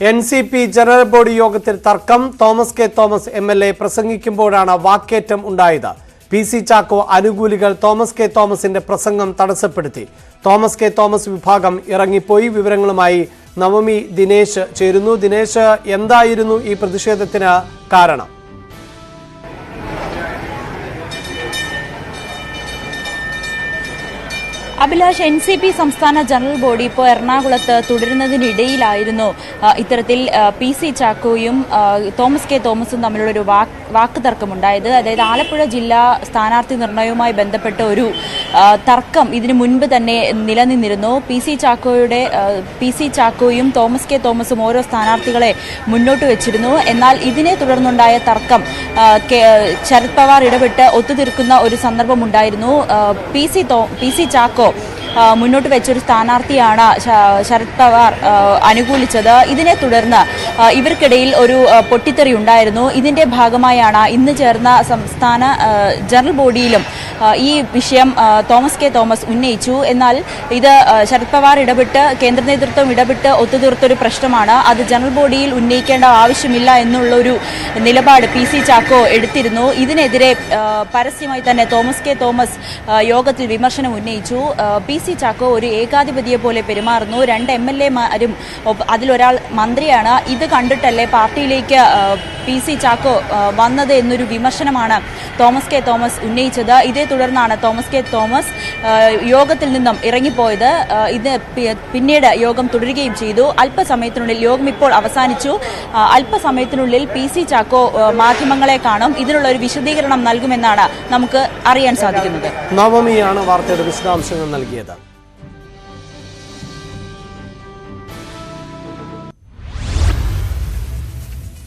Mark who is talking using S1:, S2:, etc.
S1: NCP general body യോഗത്തിൽ തർക്കം. Thomas K Thomas MLA പ്രസംഗിക്കുമ്പോഴാണ് വാക്കേറ്റം ഉണ്ടായത്. PC ചാക്കോ അനുകൂലികൾ തോമസ് കെ തോമസിന്റെ പ്രസംഗം തടസ്സപ്പെടുത്തി. തോമസ് കെ തോമസ് വിഭാഗം ഇറങ്ങിപ്പോയി. വിവരങ്ങളുമായി നവമി ദിനേശ് ചേരുന്നു. ദിനേശ്, എന്തായിരുന്നു ഈ പ്രതിഷേധത്തിന് കാരണം?
S2: അഭിലാഷ്, NCP സംസ്ഥാന ജനറൽ ബോഡി ഇപ്പോൾ എറണാകുളത്ത് തുടരുന്നതിനിടയിലായിരുന്നു ഇത്തരത്തിൽ PC ചാക്കോയും തോമസ് കെ തോമസും തമ്മിലുള്ളൊരു വാക്ക് തർക്കമുണ്ടായത്. അതായത് ആലപ്പുഴ ജില്ലാ സ്ഥാനാർത്ഥി നിർണയവുമായി ബന്ധപ്പെട്ട ഒരു തർക്കം ഇതിനു മുൻപ് തന്നെ നിലനിന്നിരുന്നു. PC ചാക്കോയും തോമസ് കെ തോമസും ഓരോ സ്ഥാനാർത്ഥികളെ മുന്നോട്ട് വെച്ചിരുന്നു. എന്നാൽ ഇതിനെ തുടർന്നുണ്ടായ തർക്കം ശരത് പവാർ ഇടപെട്ട് ഒത്തുതീർക്കുന്ന ഒരു സന്ദർഭമുണ്ടായിരുന്നു. PC ചാക്കോ മുന്നോട്ട് വെച്ചൊരു സ്ഥാനാർത്ഥിയാണ് ശരത് പവാർ അനുകൂലിച്ചത്. ഇതിനെ തുടർന്ന് ഇവർക്കിടയിൽ ഒരു പൊട്ടിത്തെറി ഉണ്ടായിരുന്നു. ഇതിന്റെ ഭാഗമായാണ് ഇന്ന് ചേർന്ന സംസ്ഥാന ജനറൽ ബോഡിയിലും ഈ വിഷയം തോമസ് കെ തോമസ് ഉന്നയിച്ചു. എന്നാൽ ഇത് ശരത് പവാർ ഇടപെട്ട് കേന്ദ്ര നേതൃത്വം ഇടപെട്ട് ഒത്തുതീർത്തൊരു പ്രശ്നമാണ്. അത് ജനറൽ ബോഡിയിൽ ഉന്നയിക്കേണ്ട ആവശ്യമില്ല എന്നുള്ളൊരു നിലപാട് PC ചാക്കോ എടുത്തിരുന്നു. ഇതിനെതിരെ പരസ്യമായി തന്നെ തോമസ് കെ തോമസ് യോഗത്തിൽ വിമർശനം ഉന്നയിച്ചു. PC ചാക്കോ ഒരു ഏകാധിപതിയെ പോലെ പെരുമാറുന്നു. 2 MLA-മാരും അതിലൊരാൾ മന്ത്രിയാണ്. ഇത് കണ്ടിട്ടല്ലേ പാർട്ടിയിലേക്ക് PC ചാക്കോ വന്നത് എന്നൊരു വിമർശനമാണ് തോമസ് കെ തോമസ് ഉന്നയിച്ചത്. ഇതേ തുടർന്നാണ് തോമസ് കെ തോമസ് യോഗത്തിൽ നിന്നും ഇറങ്ങിപ്പോയത്. ഇത് പിന്നീട് യോഗം തുടരുകയും ചെയ്തു. അല്പസമയത്തിനുള്ളിൽ യോഗം ഇപ്പോൾ അവസാനിച്ചു. അല്പസമയത്തിനുള്ളിൽ PC ചാക്കോ മാധ്യമങ്ങളെ കാണും. ഇതിനുള്ള ഒരു വിശദീകരണം നൽകുമെന്നാണ് നമുക്ക് അറിയാൻ സാധിക്കുന്നത്.
S1: നവമിയാണ് വാർത്തയുടെ വിശദാംശങ്ങൾ നൽകിയത്.